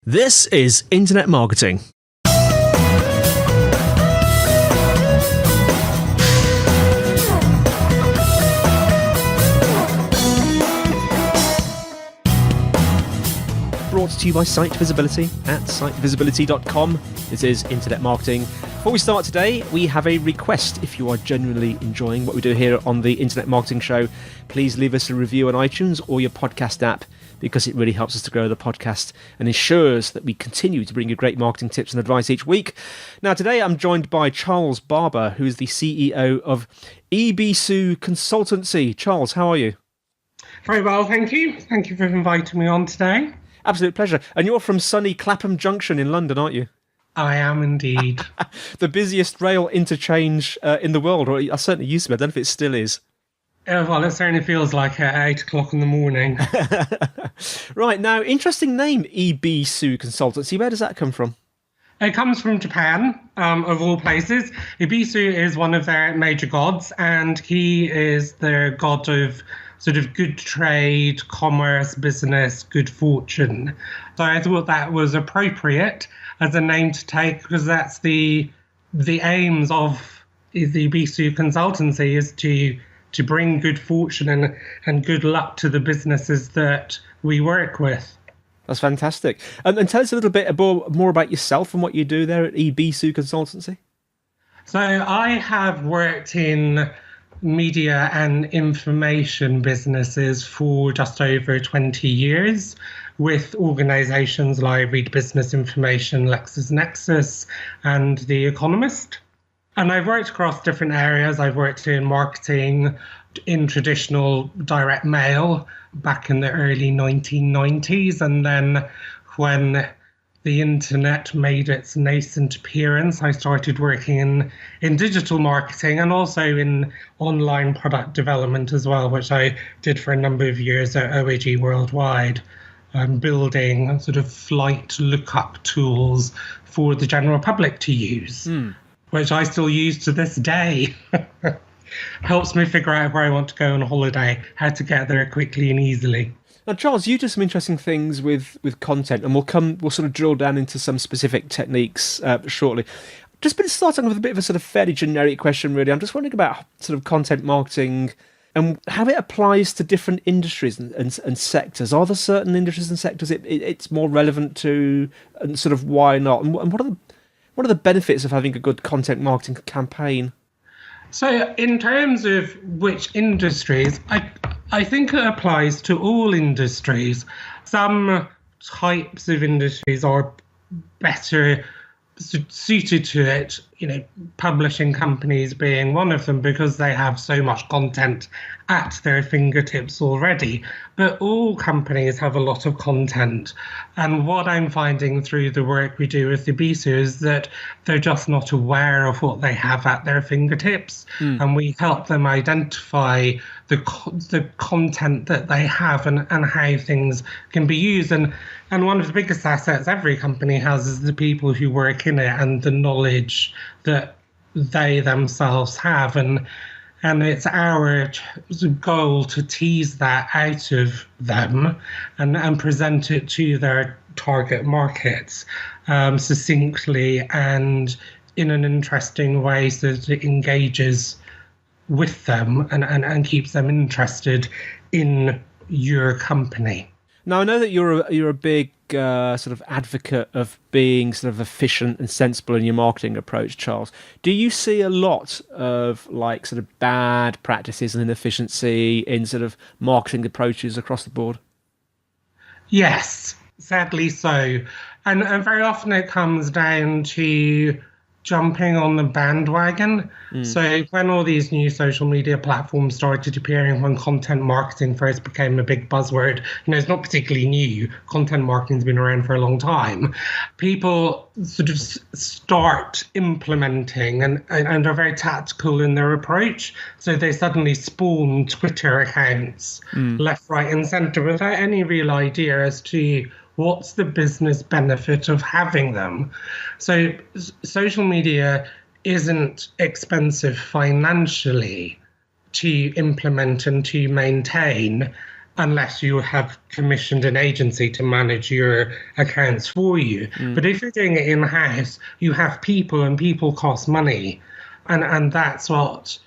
This is Internet Marketing. Brought to you by SiteVisibility at SiteVisibility.com. This is Internet Marketing. Before we start today, we have a request. If you are genuinely enjoying what we do here on the Internet Marketing Show, please leave us a review on iTunes or your podcast app, because it really helps us to grow the podcast and ensures that we continue to bring you great marketing tips and advice each week. Now, today I'm joined by Charles Barber, who is the CEO of Ebisu Consultancy. Charles, how are you? Very well, thank you. Thank you for inviting me on today. Absolute pleasure. And you're from sunny Clapham Junction in London, aren't you? I am indeed. The busiest rail interchange in the world, or I certainly used to be. I don't know if it still is. Well, it certainly feels like at 8 o'clock in the morning. Right, now, interesting name, Ebisu Consultancy. Where does that come from? It comes from Japan, of all places. Ebisu is one of their major gods, and he is the god of sort of good trade, commerce, business, good fortune. So I thought that was appropriate as a name to take, because that's the aims of the Ebisu Consultancy, is to bring good fortune and good luck to the businesses that we work with. That's fantastic. And tell us a little bit more about yourself and what you do there at Ebisu Consultancy. So I have worked in media and information businesses for just over 20 years with organisations like Read Business Information, LexisNexis, and The Economist. And I've worked across different areas. I've worked in marketing, in traditional direct mail back in the early 1990s. And then when the internet made its nascent appearance, I started working in digital marketing and also in online product development as well, which I did for a number of years at OAG Worldwide. I'm building sort of flight lookup tools for the general public to use. Which I still use to this day. Helps me figure out where I want to go on holiday, how to get there quickly and easily. Now, Charles, you do some interesting things with content, and we'll sort of drill down into some specific techniques shortly. Just been starting with a bit of a sort of fairly generic question, really. I'm just wondering about sort of content marketing and how it applies to different industries and sectors. Are there certain industries and sectors it's more relevant to, and sort of why not? And what are the benefits of having a good content marketing campaign? So in terms of which industries, I think it applies to all industries. Some types of industries are better suited to it, publishing companies being one of them, because they have so much content at their fingertips already. But all companies have a lot of content. And what I'm finding through the work we do with Ebisu is that they're just not aware of what they have at their fingertips. And we help them identify the content that they have and how things can be used. And one of the biggest assets every company has is the people who work in it and the knowledge that they themselves have. And it's our goal to tease that out of them and present it to their target markets succinctly and in an interesting way, so that it engages with them and keeps them interested in your company. Now, I know that you're a big sort of advocate of being sort of efficient and sensible in your marketing approach, Charles. Do you see a lot of like sort of bad practices and inefficiency in sort of marketing approaches across the board? Yes, sadly so. And very often it comes down to jumping on the bandwagon. So when all these new social media platforms started appearing, when content marketing first became a big buzzword, it's not particularly new. Content marketing's been around for a long time. People sort of start implementing and are very tactical in their approach. So they suddenly spawn Twitter accounts left, right, and centre without any real idea as to what's the business benefit of having them. So social media isn't expensive financially to implement and to maintain. unless you have commissioned an agency to manage your accounts for you. But if you're doing it in-house, you have people, and people cost money. And that's what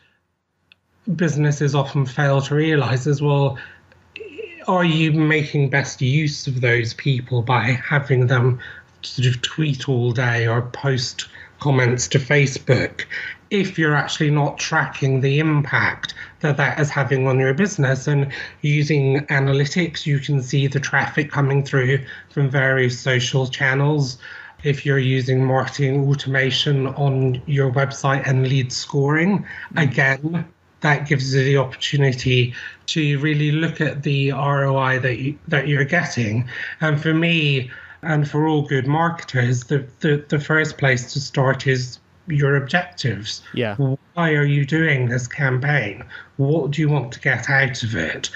businesses often fail to realize as well. Are you making best use of those people by having them sort of tweet all day or post comments to Facebook, if you're actually not tracking the impact that is having on your business? And using analytics, you can see the traffic coming through from various social channels. If you're using marketing automation on your website and lead scoring, again, that gives you the opportunity to really look at the ROI that you're getting. And for me, and for all good marketers, the first place to start is your objectives. Yeah. Why are you doing this campaign? What do you want to get out of it?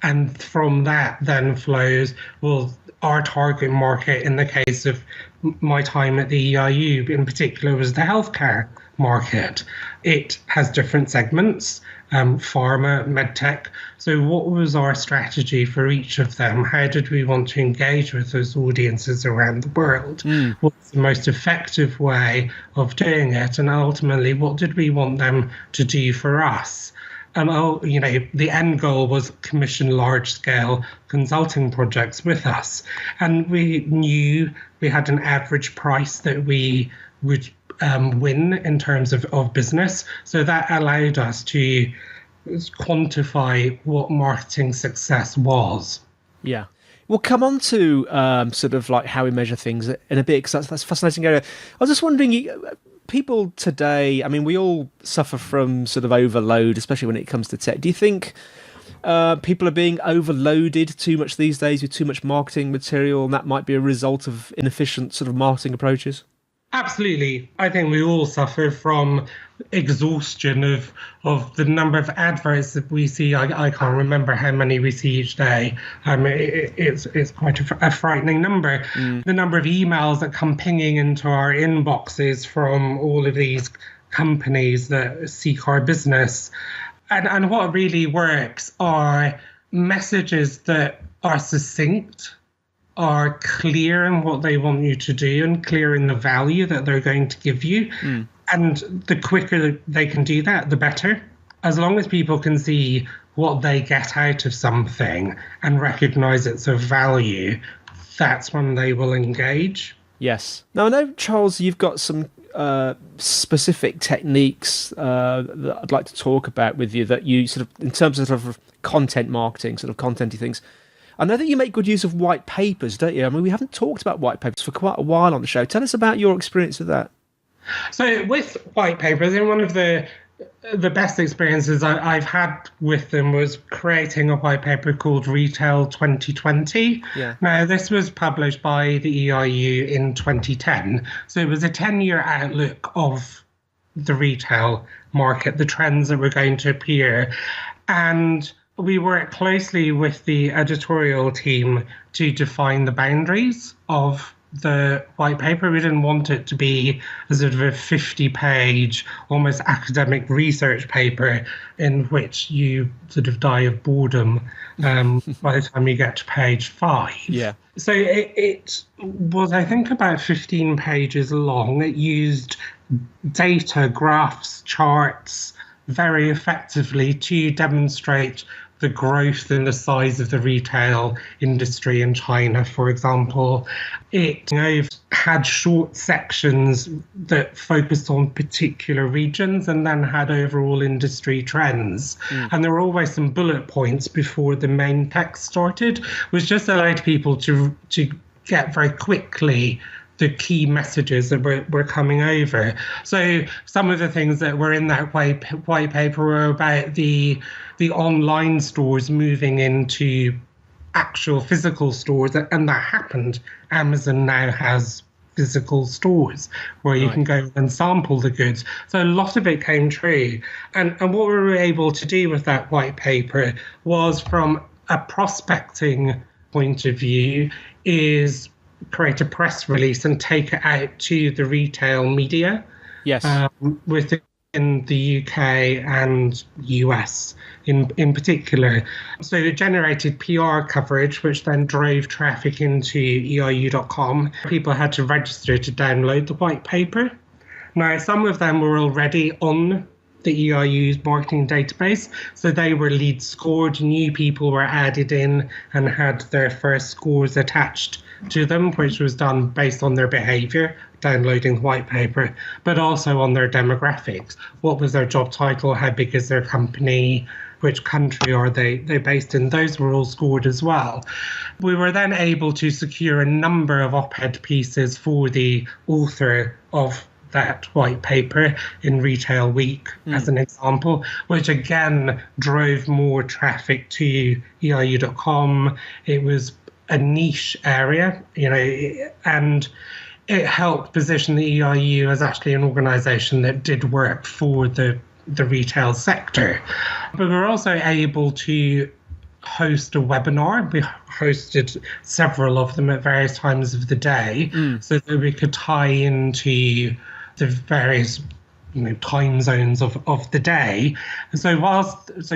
And from that then flows, well, our target market, in the case of my time at the EIU in particular, was the healthcare market. It has different segments, pharma, medtech. So what was our strategy for each of them? How did we want to engage with those audiences around the world? What's the most effective way of doing it? And ultimately, what did we want them to do for us? And the end goal was commission large-scale consulting projects with us. And we knew we had an average price that we would win in terms of business. So that allowed us to quantify what marketing success was. Yeah. We'll come on to sort of like how we measure things in a bit, because that's a fascinating area. I was just wondering, people today, I mean, we all suffer from sort of overload, especially when it comes to tech. Do you think people are being overloaded too much these days with too much marketing material, and that might be a result of inefficient sort of marketing approaches? Absolutely. I think we all suffer from exhaustion of the number of adverts that we see. I can't remember how many we see each day. It's quite a frightening number. The number of emails that come pinging into our inboxes from all of these companies that seek our business. And what really works are messages that are succinct, are clear in what they want you to do, and clear in the value that they're going to give you. And the quicker they can do that, the better. As long as people can see what they get out of something and recognize its of value, that's when they will engage. Yes. Now, I know, Charles, you've got some specific techniques that I'd like to talk about with you, that you sort of, in terms of sort of content marketing, sort of contenty things. I know that you make good use of white papers, don't you? I mean, we haven't talked about white papers for quite a while on the show. Tell us about your experience with that. So with white papers, and one of the best experiences I've had with them was creating a white paper called Retail 2020. Yeah. Now, this was published by the EIU in 2010. So it was a 10-year outlook of the retail market, the trends that were going to appear. And we worked closely with the editorial team to define the boundaries of the white paper. We didn't want it to be a sort of a 50-page, almost academic research paper in which you sort of die of boredom by the time you get to page 5. Yeah. So it was, I think, about 15 pages long. It used data, graphs, charts very effectively to demonstrate the growth and the size of the retail industry in China, for example. It had short sections that focused on particular regions and then had overall industry trends. And there were always some bullet points before the main text started, which just allowed people to get very quickly the key messages that were coming over. So some of the things that were in that white paper were about the online stores moving into actual physical stores, and that happened. Amazon now has physical stores where you can go and sample the goods. So a lot of it came true. And what we were able to do with that white paper was, from a prospecting point of view, is create a press release and take it out to the retail media. Yes. With the in the UK and US in particular. So it generated PR coverage, which then drove traffic into EIU.com. People had to register to download the white paper. Now, some of them were already on the EIU's marketing database, so they were lead scored. New people were added in and had their first scores attached to them, which was done based on their behaviour, downloading the white paper, but also on their demographics. What was their job title? How big is their company? Which country are they based in? Those were all scored as well. We were then able to secure a number of op-ed pieces for the author of that white paper in Retail Week, as an example, which again drove more traffic to EIU.com. It was a niche area, and it helped position the EIU as actually an organisation that did work for the retail sector. But we were also able to host a webinar. We hosted several of them at various times of the day so that we could tie into the various time zones of the day. So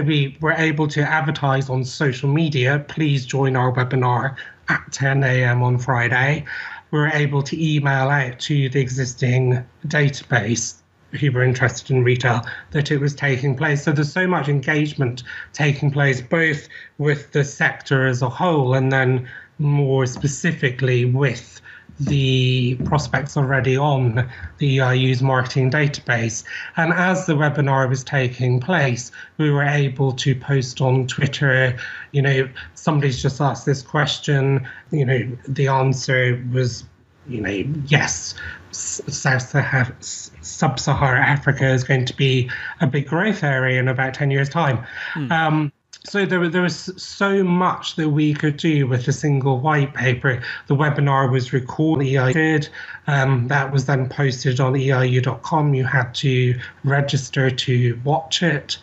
we were able to advertise on social media, please join our webinar at 10 a.m. on Friday. We were able to email out to the existing database who were interested in retail that it was taking place. So there's so much engagement taking place, both with the sector as a whole and then more specifically with the prospects already on the EIU's marketing database. And as the webinar was taking place, we were able to post on Twitter, somebody's just asked this question, the answer was, yes, Sub-Saharan Africa is going to be a big growth area in about 10 years' time. So there was so much that we could do with a single white paper. The webinar was recorded. That was then posted on EIU.com. You had to register to watch it.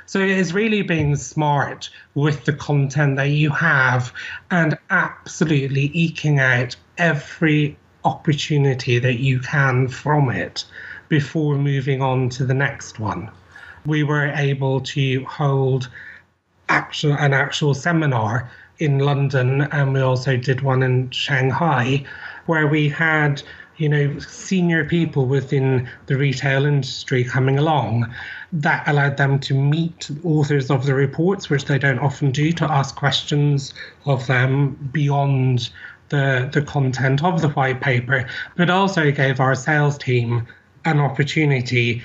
So it is really being smart with the content that you have and absolutely eking out every opportunity that you can from it before moving on to the next one. We were able to hold an actual seminar in London, and we also did one in Shanghai, where we had senior people within the retail industry coming along. That allowed them to meet authors of the reports, which they don't often do, to ask questions of them beyond the content of the white paper, but also gave our sales team an opportunity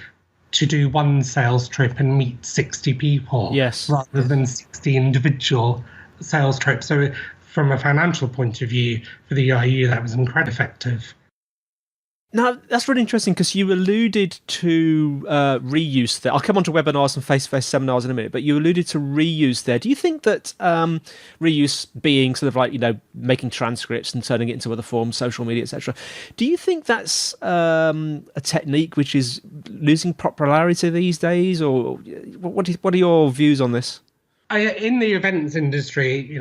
to do one sales trip and meet 60 people rather than 60 individual sales trips. So from a financial point of view, for the EIU, that was incredibly effective. Now, that's really interesting because you alluded to reuse there. I'll come on to webinars and face-to-face seminars in a minute, but you alluded to reuse there. Do you think that reuse being sort of like, making transcripts and turning it into other forms, social media, etc., do you think that's a technique which is losing popularity these days? Or what are your views on this? In the events industry,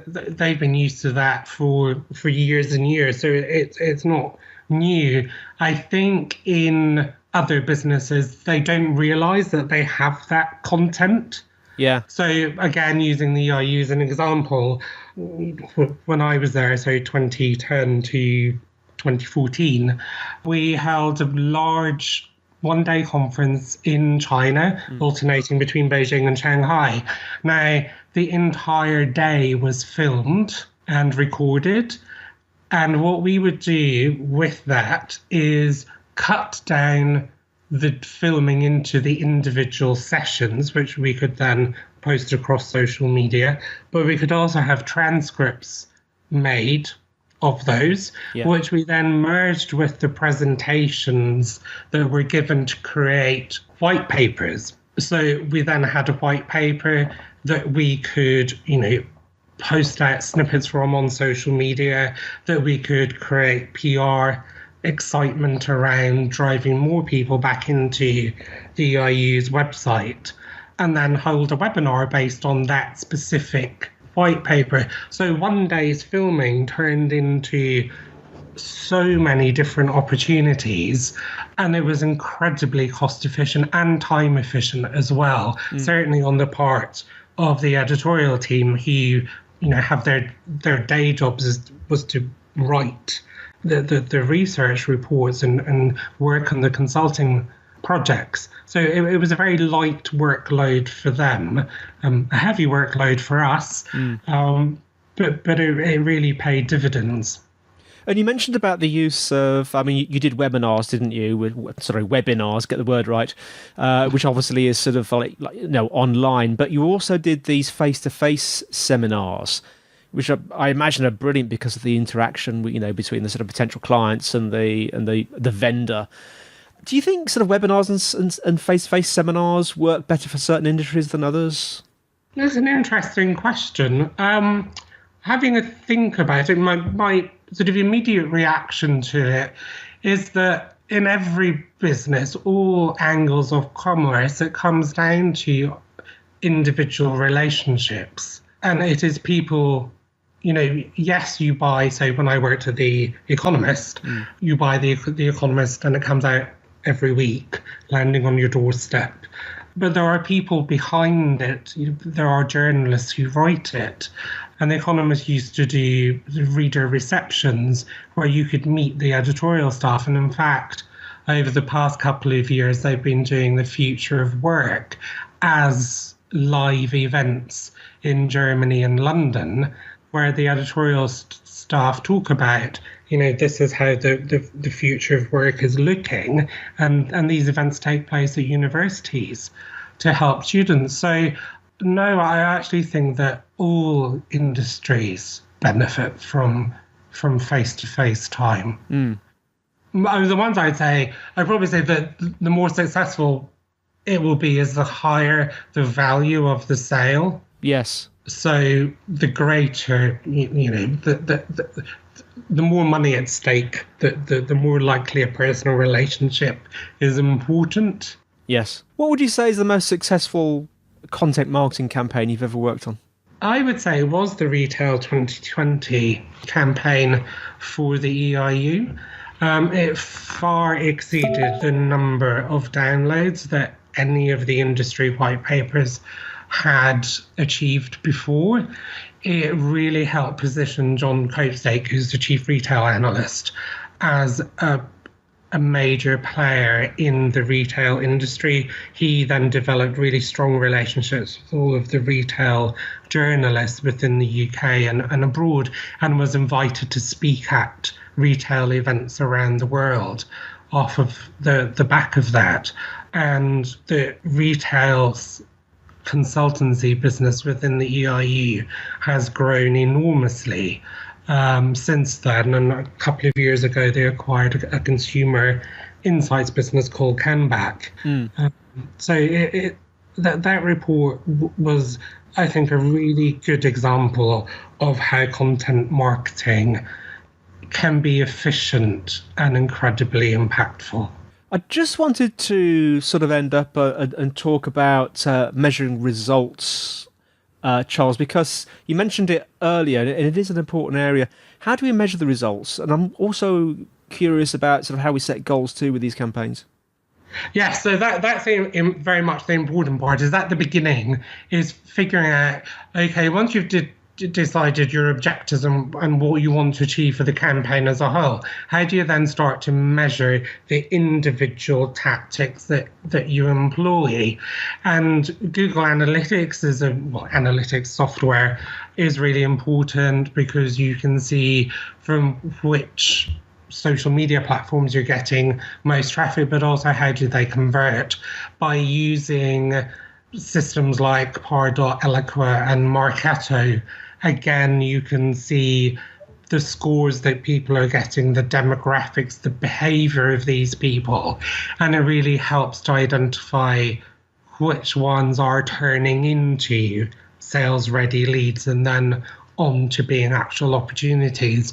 they've been used to that for years and years, so it's not new. I think in other businesses, they don't realise that they have that content. Yeah. So again, using the EIU as an example, when I was there, so 2010 to 2014, we held a large one-day conference in China, alternating between Beijing and Shanghai. Now, the entire day was filmed and recorded. And what we would do with that is cut down the filming into the individual sessions, which we could then post across social media. But we could also have transcripts made of those, which we then merged with the presentations that were given to create white papers. So we then had a white paper that we could, post out snippets from on social media, that we could create PR excitement around driving more people back into the EIU's website, and then hold a webinar based on that specific white paper. So one day's filming turned into so many different opportunities, and it was incredibly cost efficient and time efficient as well. Certainly on the part of the editorial team, who have their day jobs was to write the research reports and work on the consulting projects. So it was a very light workload for them, a heavy workload for us, but it really paid dividends. And you mentioned about the use of, you did webinars, didn't you? Webinars, get the word right, which obviously is sort of like online, but you also did these face-to-face seminars, which I imagine are brilliant because of the interaction, between the sort of potential clients and the vendor. Do you think sort of webinars and face-to-face seminars work better for certain industries than others? That's an interesting question. Having a think about it, my sort of immediate reaction to it is that in every business, all angles of commerce, it comes down to individual relationships. And it is people, yes, you buy, so when I worked at The Economist, you buy The Economist and it comes out every week, landing on your doorstep. But there are people behind it. There are journalists who write it. And The Economist used to do reader receptions where you could meet the editorial staff. And in fact, over the past couple of years, they've been doing the Future of Work as live events in Germany and London, where the editorial staff talk about, this is how the future of work is looking. And these events take place at universities to help students. So, no, I actually think that all industries benefit from face-to-face time. The ones I'd probably say that the more successful it will be is the higher the value of the sale. Yes. So the greater, the more money at stake, the more likely a personal relationship is important. Yes. What would you say is the most successful content marketing campaign you've ever worked on? I would say it was the Retail 2020 campaign for the EIU. It far exceeded the number of downloads that any of the industry white papers had achieved before. It really helped position John Copestake, who's the chief retail analyst, as a major player in the retail industry. He then developed really strong relationships with all of the retail journalists within the UK and abroad, and was invited to speak at retail events around the world off of the back of that. And the retail consultancy business within the EIU has grown enormously since then. And a couple of years ago, they acquired a consumer insights business called Canback. So that report was, I think, a really good example of how content marketing can be efficient and incredibly impactful. I just wanted to sort of end up and talk about measuring results, Charles, because you mentioned it earlier, and it is an important area. How do we measure the results? And I'm also curious about sort of how we set goals too with these campaigns. Yeah, so that's very much the important part, is at the beginning, is figuring out, okay, once you've decided your objectives and what you want to achieve for the campaign as a whole, how do you then start to measure the individual tactics that you employ? And Google Analytics analytics software is really important, because you can see from which social media platforms you're getting most traffic, but also how do they convert by using systems like Pardot, Eloqua and Marketo. Again, you can see the scores that people are getting, the demographics, the behavior of these people. And it really helps to identify which ones are turning into sales-ready leads and then on to being actual opportunities,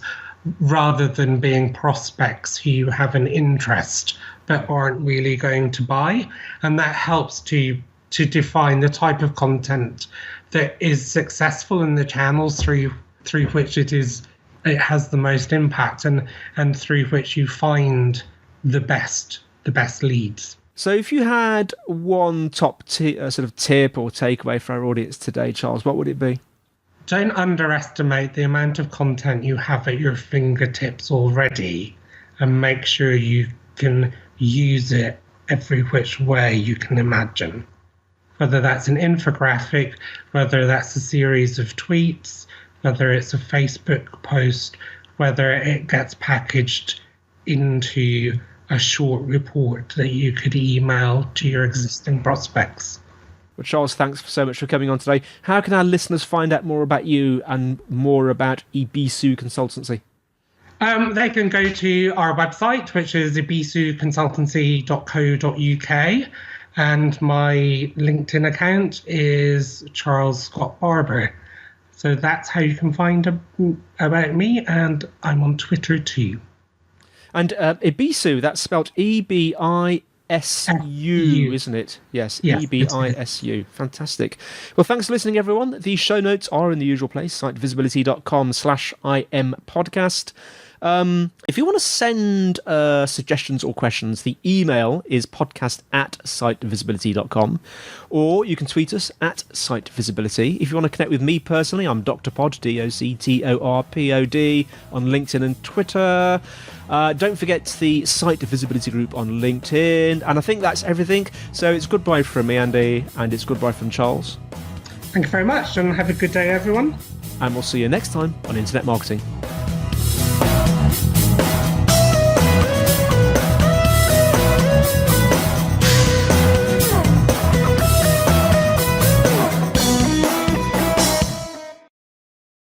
rather than being prospects who have an interest but aren't really going to buy. And that helps to define the type of content that is successful in the channels through which it is it has the most impact, and through which you find the best leads. So if you had one top sort of tip or takeaway for our audience today, Charles, what would it be? Don't underestimate the amount of content you have at your fingertips already, and make sure you can use it every which way you can imagine. Whether that's an infographic, whether that's a series of tweets, whether it's a Facebook post, whether it gets packaged into a short report that you could email to your existing prospects. Well, Charles, thanks so much for coming on today. How can our listeners find out more about you and more about Ebisu Consultancy? They can go to our website, which is ebisuconsultancy.co.uk, and my LinkedIn account is Charles Scott Barber. So that's how you can find about me, and I'm on Twitter too. And Ebisu, that's spelled Ebisu, isn't it? Yes, Ebisu. Fantastic. Well, thanks for listening, everyone. The show notes are in the usual place, sitevisibility.com/IMpodcast. If you want to send suggestions or questions, the email is podcast@sitevisibility.com, or you can tweet us at SiteVisibility. If you want to connect with me personally, I'm Dr. Pod, DoctorPod, on LinkedIn and Twitter. Don't forget the Site Visibility group on LinkedIn. And I think that's everything. So it's goodbye from me, Andy, and it's goodbye from Charles. Thank you very much, and have a good day, everyone. And we'll see you next time on Internet Marketing.